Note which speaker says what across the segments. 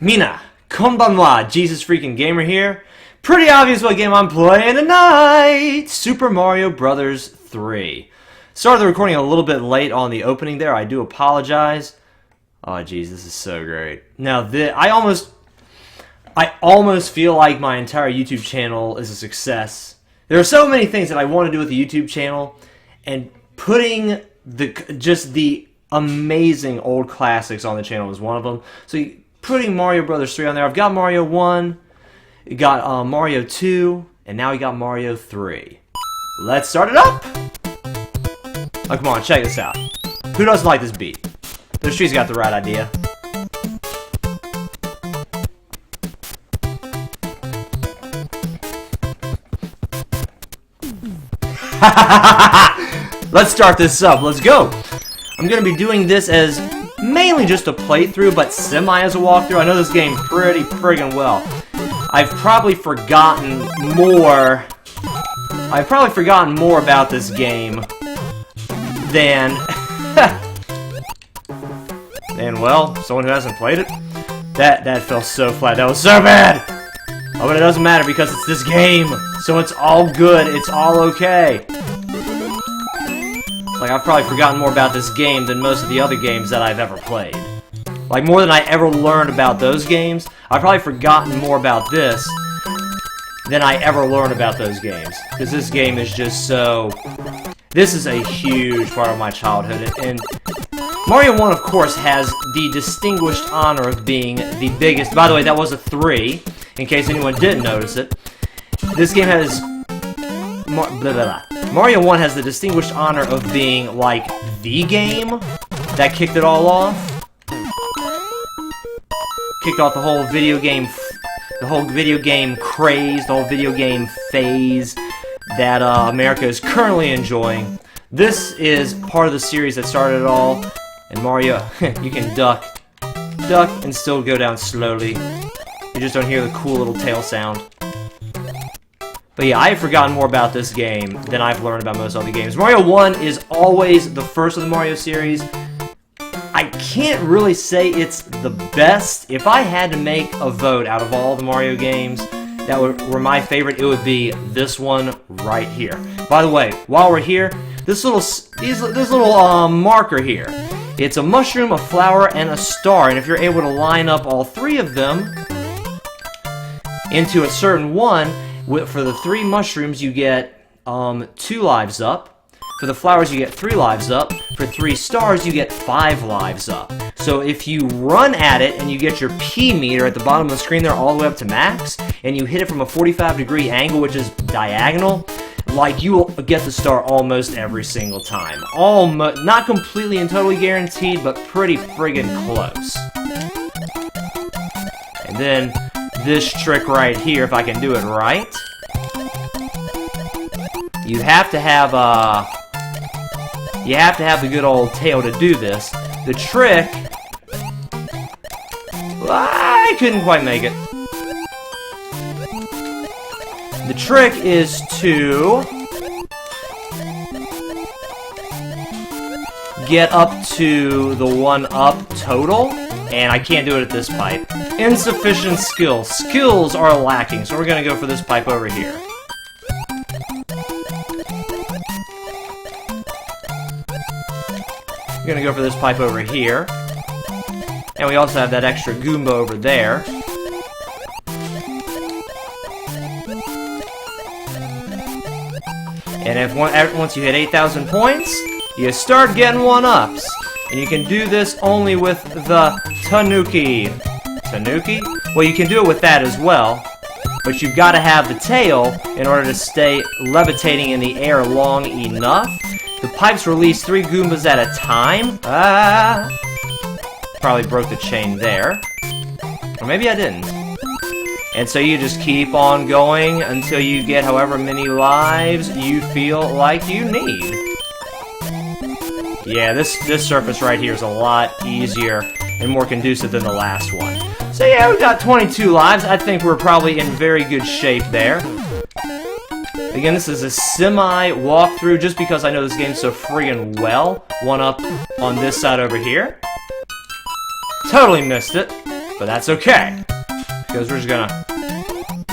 Speaker 1: Mina, konbanwa, JesusFreakinGamer here. Pretty obvious what game I'm playing tonight. Super Mario Brothers 3. Started the recording a little bit late on the opening there. I do apologize. Oh, jeez, this is so great. Now, I almost feel like my entire YouTube channel is a success. There are so many things that I want to do with the YouTube channel, and putting just the amazing old classics on the channel is one of them. So putting Mario Brothers 3 on there. I've got Mario 1, we got Mario 2, and now we got Mario 3. Let's start it up! Oh, come on, check this out. Who doesn't like this beat? Those trees got the right idea. Let's start this up. Let's go. I'm going to be doing this as mainly just a playthrough, but semi as a walkthrough. I know this game pretty friggin' well. I've probably forgotten more about this game than well, someone who hasn't played it. That fell so flat. That was so bad. Oh, but it doesn't matter because it's this game, so it's all good. It's all okay. Like, I've probably forgotten more about this game than most of the other games that I've ever played. Like, more than I ever learned about those games, I've probably forgotten more about this than I ever learned about those games. Because this game is just so... This is a huge part of my childhood. And Mario 1, of course, has the distinguished honor of being the biggest... By the way, that was a 3, in case anyone didn't notice it. This game has... Mario 1 has the distinguished honor of being, like, the game that kicked it all off. Kicked off the whole video game craze, the whole video game phase that America is currently enjoying. This is part of the series that started it all. And Mario, you can duck and still go down slowly. You just don't hear the cool little tail sound. But yeah, I've forgotten more about this game than I've learned about most other games. Mario 1 is always the first of the Mario series. I can't really say it's the best. If I had to make a vote out of all the Mario games that were my favorite, it would be this one right here. By the way, while we're here, this little marker here, it's a mushroom, a flower, and a star. And if you're able to line up all three of them into a certain one, for the 3 mushrooms, you get 2 lives up. For the flowers, you get 3 lives up. For 3 stars, you get 5 lives up. So if you run at it and you get your P meter at the bottom of the screen there all the way up to max, and you hit it from a 45-degree angle, which is diagonal, like, you will get the star almost every single time. Not completely and totally guaranteed, but pretty friggin' close. And then this trick right here, if I can do it right, you have to have the good old tail to do this. The trick, I couldn't quite make it. The trick is to get up to the 1-up total, and I can't do it at this pipe. Insufficient skills. Skills are lacking, so we're going to go for this pipe over here. We're going to go for this pipe over here. And we also have that extra Goomba over there. And once you hit 8,000 points, you start getting 1-ups. And you can do this only with the Tanuki. Tanuki? Well, you can do it with that as well, but you've got to have the tail in order to stay levitating in the air long enough. The pipes release 3 Goombas at a time. Probably broke the chain there. Or maybe I didn't. And so you just keep on going until you get however many lives you feel like you need. Yeah, this surface right here is a lot easier and more conducive than the last one. So yeah, we got 22 lives. I think we're probably in very good shape there. Again, this is a semi-walkthrough just because I know this game so friggin' well. 1-up on this side over here. Totally missed it. But that's okay, because we're just gonna...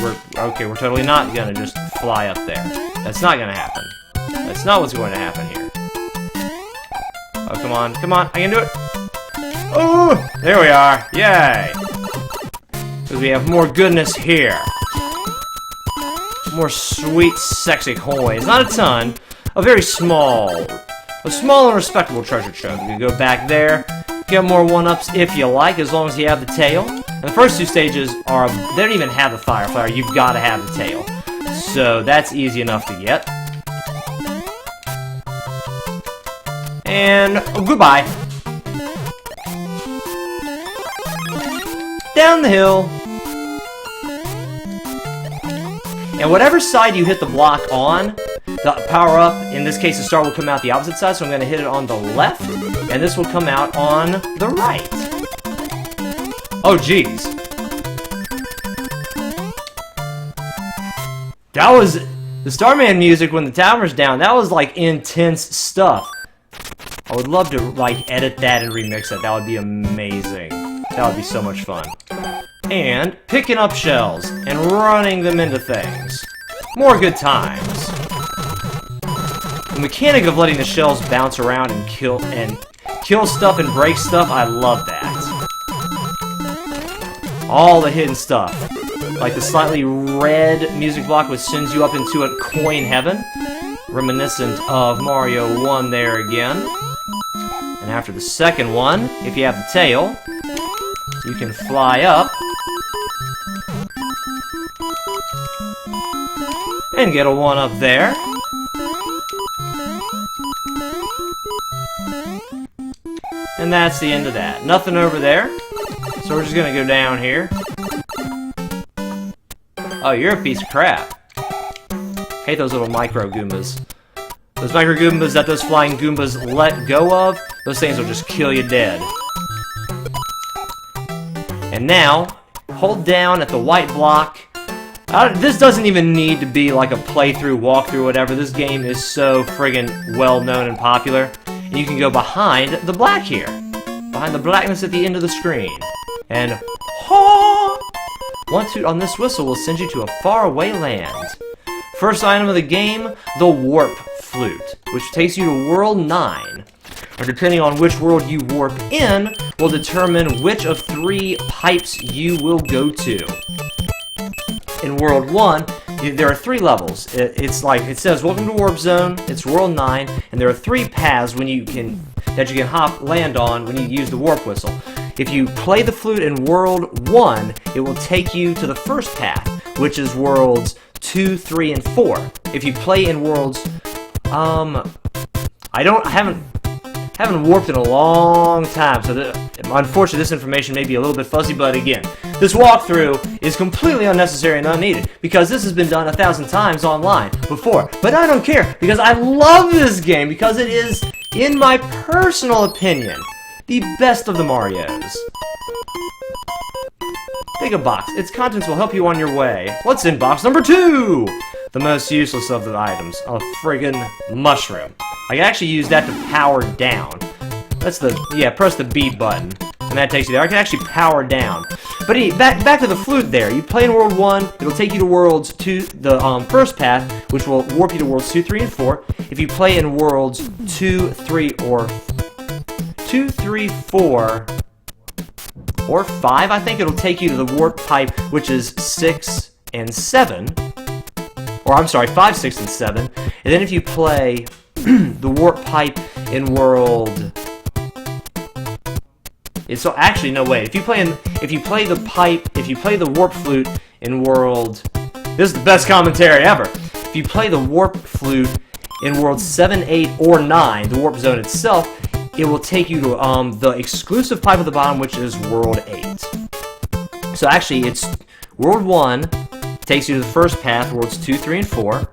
Speaker 1: We're totally not gonna just fly up there. That's not gonna happen. That's not what's going to happen here. Oh, come on, come on, I can do it! Oh, there we are, yay! Because we have more goodness here. More sweet, sexy coins. Not a ton, a very small, and respectable treasure trove. You can go back there, get more one-ups if you like, as long as you have the tail. And the first two stages are, they don't even have the fire flower, you've got to have the tail. So that's easy enough to get. And goodbye. Down the hill. And whatever side you hit the block on, the power-up, in this case the star will come out the opposite side, so I'm going to hit it on the left, and this will come out on the right. Oh, jeez. That was... The Starman music when the timer's down, that was, like, intense stuff. I would love to, like, edit that and remix it. That would be amazing. That would be so much fun. And picking up shells and running them into things. More good times. The mechanic of letting the shells bounce around and kill stuff and break stuff, I love that. All the hidden stuff. Like the slightly red music block which sends you up into a coin heaven. Reminiscent of Mario 1 there again. And after the second one, if you have the tail, you can fly up and get a one up there. And that's the end of that. Nothing over there. So we're just gonna go down here. Oh, you're a piece of crap. Hate those little micro Goombas. Those micro Goombas that those flying Goombas let go of, those things will just kill you dead. And now, hold down at the white block. This doesn't even need to be like a playthrough, walkthrough, whatever. This game is so friggin' well-known and popular. And you can go behind the black here. Behind the blackness at the end of the screen. And, ha! One toot on this whistle will send you to a faraway land. First item of the game, the Warp Flute, which takes you to World 9. Or depending on which world you warp in, will determine which of 3 pipes you will go to. In World 1, there are 3 levels. It's like, it says, welcome to Warp Zone, it's World 9, and there are 3 paths that you can land on when you use the Warp Whistle. If you play the flute in World 1, it will take you to the first path, which is Worlds 2, 3, and 4. If you play in Worlds, I haven't warped in a long time, so unfortunately this information may be a little bit fuzzy, but again, this walkthrough is completely unnecessary and unneeded, because this has been done 1,000 times online before. But I don't care, because I love this game, because it is, in my personal opinion, the best of the Marios. Pick a box. Its contents will help you on your way. What's in box number 2? The most useless of the items. A friggin' mushroom. I can actually use that to power down. That's the, yeah, press the B button. And that takes you there. I can actually power down. But back to the flute there. You play in World 1, it'll take you to Worlds 2, the first path, which will warp you to Worlds 2, 3, and 4. If you play in Worlds 2, 3, 4, or 5, I think it'll take you to the warp pipe, which is 6 and 7. Or, I'm sorry, 5, 6, and 7. And then if you play the warp pipe in World... So actually, no, wait. If you play the warp flute in World... This is the best commentary ever. If you play the warp flute in World 7, 8, or 9, the warp zone itself, it will take you to the exclusive pipe at the bottom, which is World 8. So actually, it's World 1 takes you to the first path, Worlds 2, 3, and 4.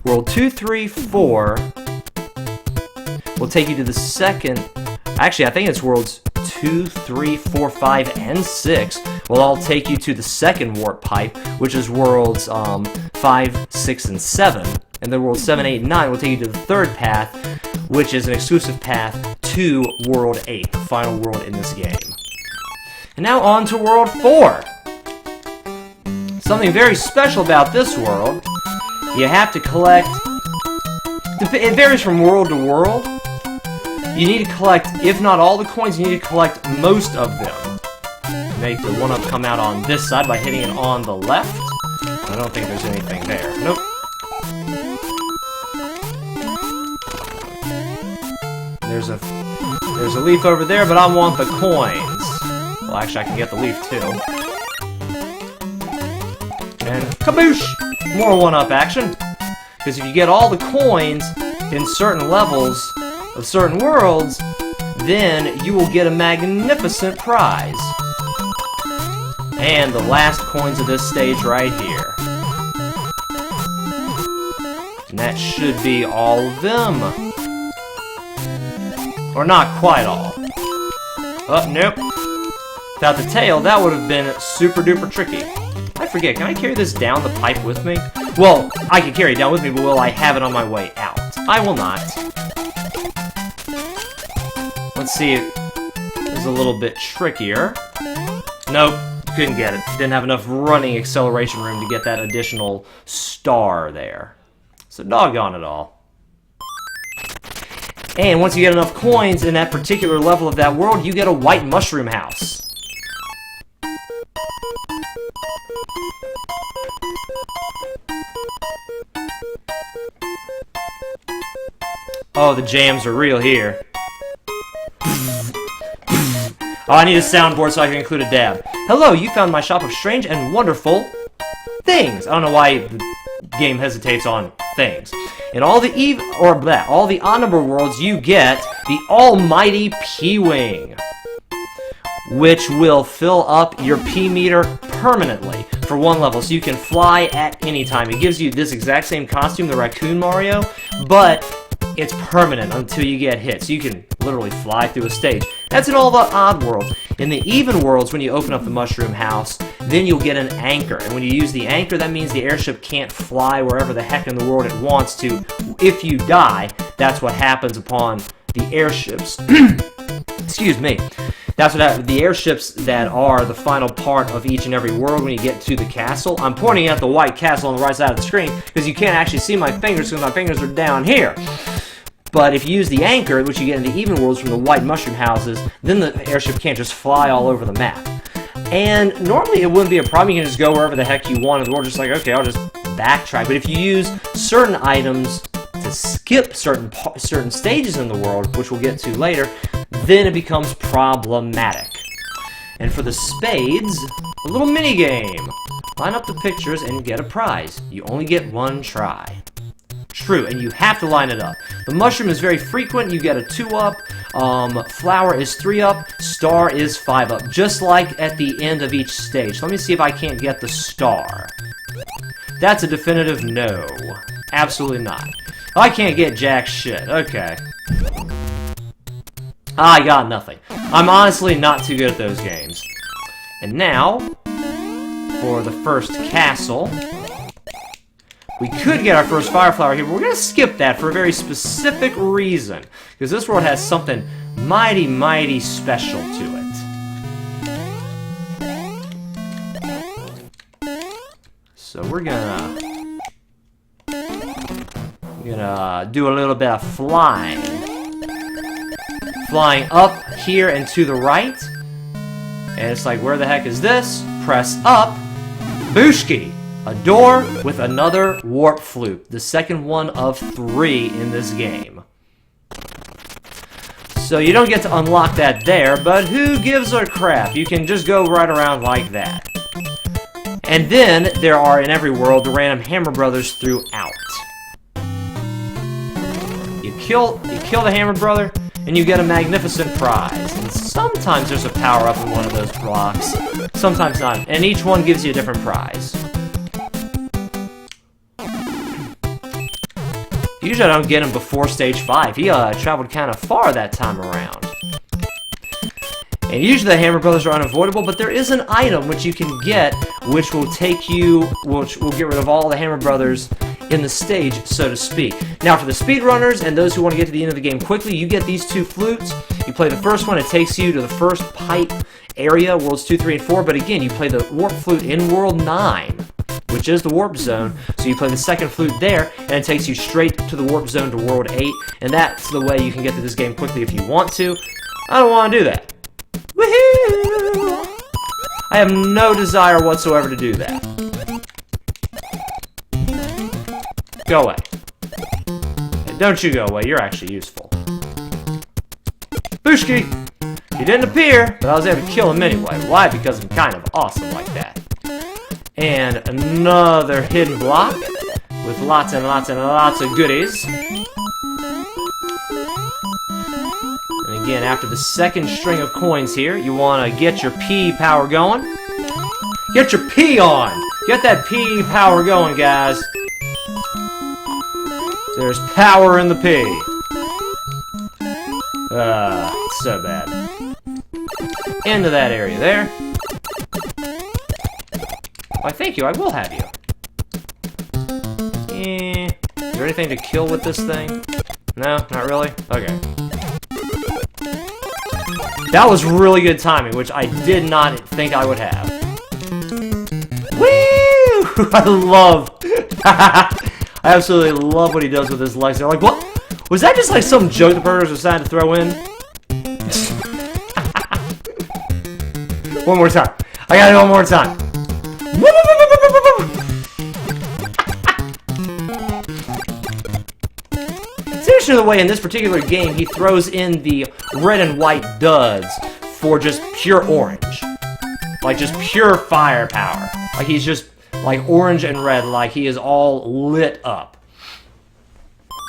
Speaker 1: World 2, 3, 4 will take you to the second... Actually, I think it's Worlds 2, 3, 4, 5, and 6 will all take you to the second warp pipe, which is Worlds 5, 6, and 7. And then Worlds 7, 8, and 9 will take you to the third path, which is an exclusive path to World 8, the final world in this game. And now on to World 4. Something very special about this world, you have to collect, it varies from world to world. You need to collect, if not all the coins, you need to collect most of them. Make the one-up come out on this side by hitting it on the left. I don't think there's anything there. Nope. There's a leaf over there, but I want the coins. Well, actually, I can get the leaf, too. And kaboosh! More one-up action. Because if you get all the coins in certain levels of certain worlds, then you will get a magnificent prize. And the last coins of this stage right here. And that should be all of them. Or not quite all. Oh, nope. Without the tail, that would have been super duper tricky. I forget, can I carry this down the pipe with me? Well, I can carry it down with me, but will I have it on my way out? I will not. Let's see, this is a little bit trickier. Nope, couldn't get it. Didn't have enough running acceleration room to get that additional star there. So doggone it all. And once you get enough coins in that particular level of that world, you get a white mushroom house. Oh, the jams are real here. Oh, I need a soundboard so I can include a dab. Hello, you found my shop of strange and wonderful things. I don't know why the game hesitates on things. In all the all the odd-number worlds, you get the almighty P-Wing, which will fill up your P-meter permanently for one level, so you can fly at any time. It gives you this exact same costume, the Raccoon Mario, but it's permanent until you get hit, so you can literally fly through a stage. That's in all the odd worlds. In the even worlds, when you open up the mushroom house, then you'll get an anchor. And when you use the anchor, that means the airship can't fly wherever the heck in the world it wants to. If you die, that's what happens upon the airships. Excuse me. That's what happens. The airships that are the final part of each and every world when you get to the castle. I'm pointing at the white castle on the right side of the screen because you can't actually see my fingers because my fingers are down here. But if you use the anchor, which you get in the even worlds from the white mushroom houses, then the airship can't just fly all over the map. And normally it wouldn't be a problem. You can just go wherever the heck you want in the world. Just like, okay, I'll just backtrack. But if you use certain items to skip certain stages in the world, which we'll get to later, then it becomes problematic. And for the spades, a little mini game. Line up the pictures and get a prize. You only get one try. True, and you have to line it up. The mushroom is very frequent. You get a 2-up. Flower is 3-up. Star is 5-up. Just like at the end of each stage. Let me see if I can't get the star. That's a definitive no. Absolutely not. I can't get jack shit. Okay. I got nothing. I'm honestly not too good at those games. And now, for the first castle, we could get our first fire flower here, but we're going to skip that for a very specific reason. Because this world has something mighty, mighty special to it. So we're gonna do a little bit of flying. Flying up here and to the right. And it's like, where the heck is this? Press up. Booshki! A door with another warp flute. The second one of 3 in this game. So you don't get to unlock that there, but who gives a crap? You can just go right around like that. And then there are in every world the random Hammer Brothers throughout. You kill the Hammer Brother, and you get a magnificent prize. And sometimes there's a power-up in one of those blocks. Sometimes not. And each one gives you a different prize. Usually I don't get him before stage 5. He traveled kind of far that time around. And usually the Hammer Brothers are unavoidable, but there is an item which you can get which will take you, which will get rid of all the Hammer Brothers in the stage, so to speak. Now for the speedrunners and those who want to get to the end of the game quickly, you get these 2 flutes. You play the first one, it takes you to the first pipe, area, Worlds 2, 3, and 4, but again, you play the Warp Flute in World 9, which is the Warp Zone, so you play the second flute there, and it takes you straight to the Warp Zone to World 8, and that's the way you can get to this game quickly if you want to. I don't want to do that. Woohoo! I have no desire whatsoever to do that. Go away. Don't you go away, you're actually useful. Booshki! He didn't appear, but I was able to kill him anyway. Why? Because I'm kind of awesome like that. And another hidden block with lots and lots and lots of goodies. And again, after the second string of coins here, you want to get your P power going. Get your P on! Get that P power going, guys. There's power in the P. So bad. Into that area there. Why, thank you, I will have you. Is there anything to kill with this thing? No, not really? Okay. That was really good timing, which I did not think I would have. Woo! I love... I absolutely love what he does with his legs. They're like, what? Was that just like some joke the burgers decided to throw in? One more time. I got it one more time. It's interesting the way in this particular game he throws in the red and white duds for just pure orange. Like just pure firepower. Like he's just like orange and red, like he is all lit up.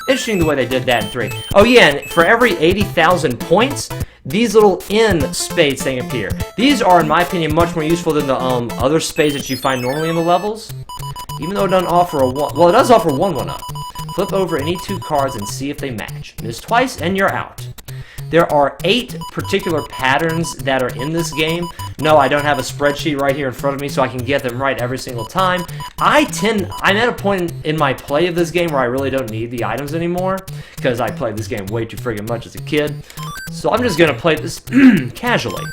Speaker 1: Interesting the way they did that in 3. Oh yeah, and for every 80,000 points, these little N spades thing appear. These are, in my opinion, much more useful than the other spades that you find normally in the levels. Even though it doesn't offer a 1... Well, it does offer 1-1-up. Flip over any 2 cards and see if they match. Miss twice and you're out. There are 8 particular patterns that are in this game. No, I don't have a spreadsheet right here in front of me so I can get them right every single time. I'm at a point in my play of this game where I really don't need the items anymore because I played this game way too friggin' much as a kid. So I'm just gonna play this casually.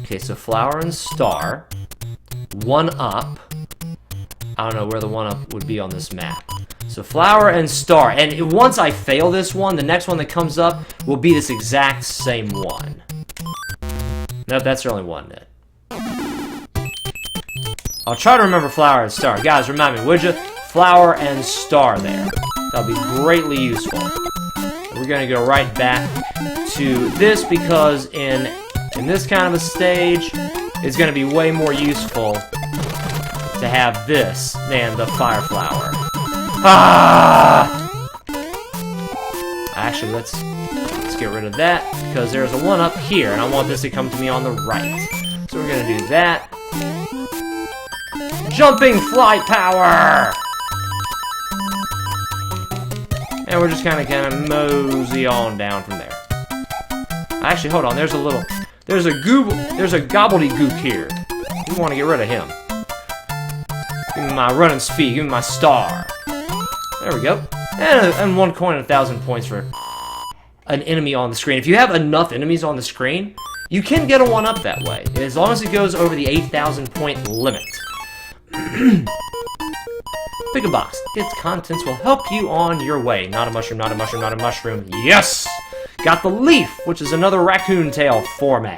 Speaker 1: Okay, so flower and star. 1-up. I don't know where the 1-up would be on this map. So flower and star, and once I fail this one, the next one that comes up will be this exact same one. Nope, that's the only one. I'll try to remember flower and star. Guys, remind me, would you? Flower and star there. That'll be greatly useful. We're gonna go right back to this because in this kind of a stage, it's gonna be way more useful to have this than the fire flower. Ah! Actually, let's get rid of that, because there's a 1-up here, and I want this to come to me on the right. So we're gonna do that. Jumping flight power! And we're just kinda mosey on down from there. Actually, hold on, there's a gobbledygook here. We wanna get rid of him. Give me my running speed, give me my star. There we go. And 1 coin and 1,000 points for an enemy on the screen. If you have enough enemies on the screen, you can get a 1-up that way, as long as it goes over the 8,000 point limit. Pick a box. Its contents will help you on your way. Not a mushroom, not a mushroom, not a mushroom. Yes! Got the leaf, which is another raccoon tail for me.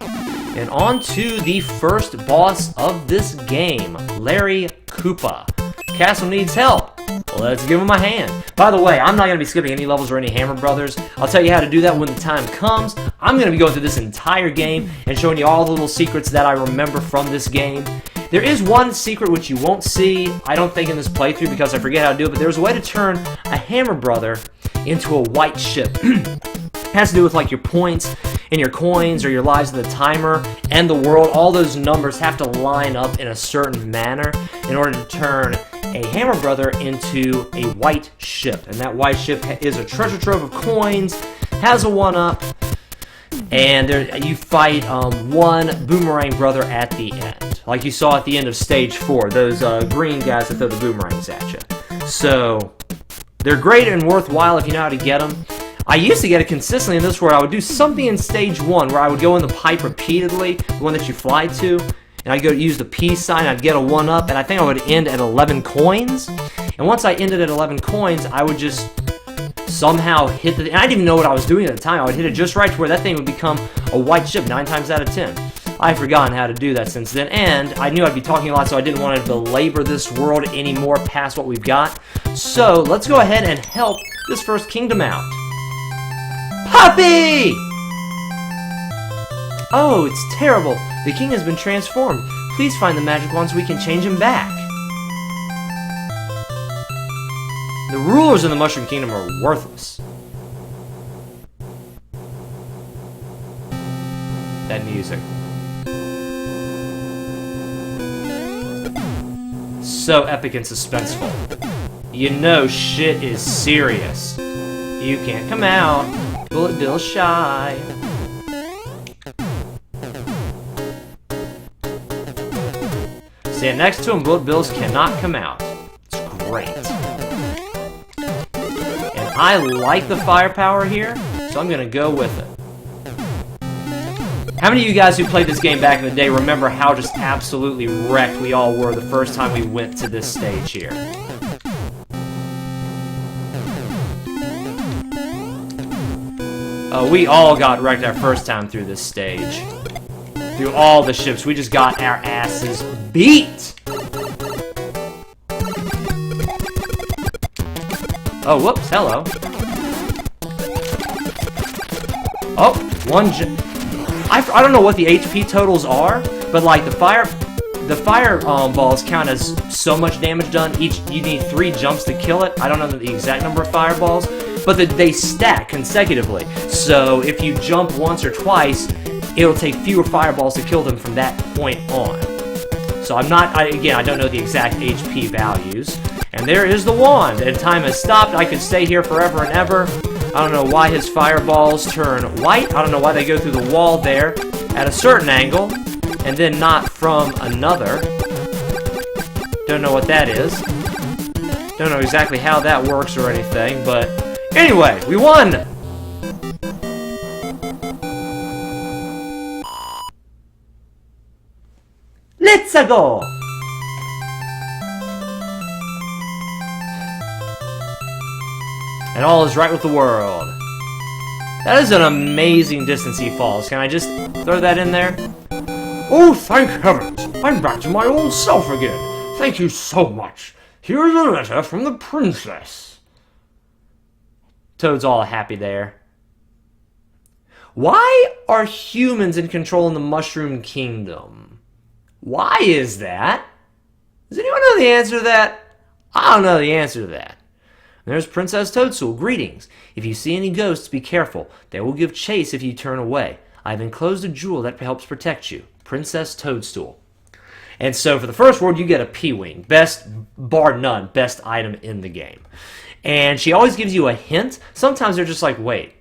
Speaker 1: And on to the first boss of this game, Larry Koopa. Castle needs help. Let's give him a hand. By the way, I'm not going to be skipping any levels or any Hammer Brothers. I'll tell you how to do that when the time comes. I'm going to be going through this entire game and showing you all the little secrets that I remember from this game. There is one secret which you won't see, I don't think, in this playthrough because I forget how to do it, but there's a way to turn a Hammer Brother into a white ship. It has to do with like your points and your coins or your lives in the timer and the world. All those numbers have to line up in a certain manner in order to turn a Hammer Brother into a white ship. And that white ship is a treasure trove of coins, has a 1-up, and you fight one Boomerang Brother at the end. Like you saw at the end of Stage 4, those green guys that throw the boomerangs at you. So, they're great and worthwhile if you know how to get them. I used to get it consistently in this where I would do something in stage 1 where I would go in the pipe repeatedly, the one that you fly to, and I'd go use the peace sign, I'd get a 1-up, and I think I would end at 11 coins. And once I ended at 11 coins, I would just somehow hit the... And I didn't even know what I was doing at the time. I would hit it just right to where that thing would become a white ship 9 times out of 10. I've forgotten how to do that since then, and I knew I'd be talking a lot, so I didn't want to belabor this world anymore past what we've got. So, let's go ahead and help this first kingdom out. Puppy! Oh, it's terrible. The king has been transformed. Please find the magic wand so we can change him back. The rulers in the Mushroom Kingdom are worthless. That music. So epic and suspenseful. You know shit is serious. You can't come out. Bullet Bill shy. Stand next to him, Bullet Bills cannot come out. It's great. And I like the firepower here, so I'm gonna go with it. How many of you guys who played this game back in the day remember how just absolutely wrecked we all were the first time we went to this stage here? Oh, we all got wrecked our first time through this stage. Through all the ships, we just got our asses beat! Oh, whoops, hello. Oh, I don't know what the HP totals are, but like the fire balls count as so much damage done. You need 3 jumps to kill it. I don't know the exact number of fireballs, but they stack consecutively. So if you jump once or twice, it'll take fewer fireballs to kill them from that point on. So again, I don't know the exact HP values. And there is the wand, and time has stopped. I could stay here forever and ever. I don't know why his fireballs turn white. I don't know why they go through the wall there at a certain angle, and then not from another. Don't know what that is. Don't know exactly how that works or anything, but anyway, we won! Let's go! And all is right with the world. That is an amazing distance he falls. Can I just throw that in there?
Speaker 2: Oh, thank heavens! I'm back to my old self again. Thank you so much. Here's a letter from the princess.
Speaker 1: Toad's all happy there. Why are humans in control in the Mushroom Kingdom? Why is that? Does anyone know the answer to that? I don't know the answer to that. There's Princess Toadstool. Greetings. If you see any ghosts, be careful. They will give chase if you turn away. I've enclosed a jewel that helps protect you. Princess Toadstool. And so for the first word, you get a P-Wing. Best, bar none, best item in the game. And she always gives you a hint. Sometimes they're just like, wait,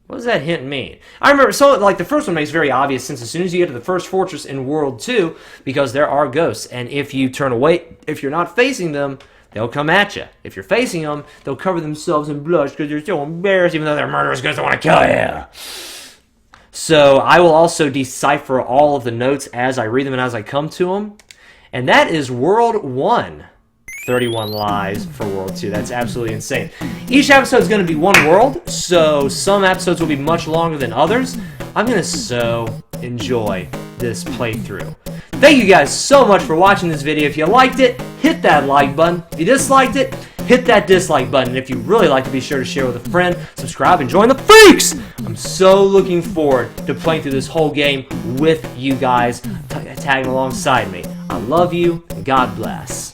Speaker 1: what does that hint mean? I remember, so like the first one makes very obvious since as soon as you get to the first fortress in World 2, because there are ghosts. And if you turn away, if you're not facing them, they'll come at you. If you're facing them, they'll cover themselves in blush because they're so embarrassed, even though they're murderers because they want to kill you. So I will also decipher all of the notes as I read them and as I come to them. And that is World 1. 31 lives for World 2. That's absolutely insane. Each episode is going to be one world, so some episodes will be much longer than others. I'm going to so enjoy this playthrough. Thank you guys so much for watching this video. If you liked it, hit that like button. If you disliked it, hit that dislike button. If you really liked it, be sure to share with a friend, subscribe, and join the freaks! I'm so looking forward to playing through this whole game with you guys tagging alongside me. I love you, and God bless.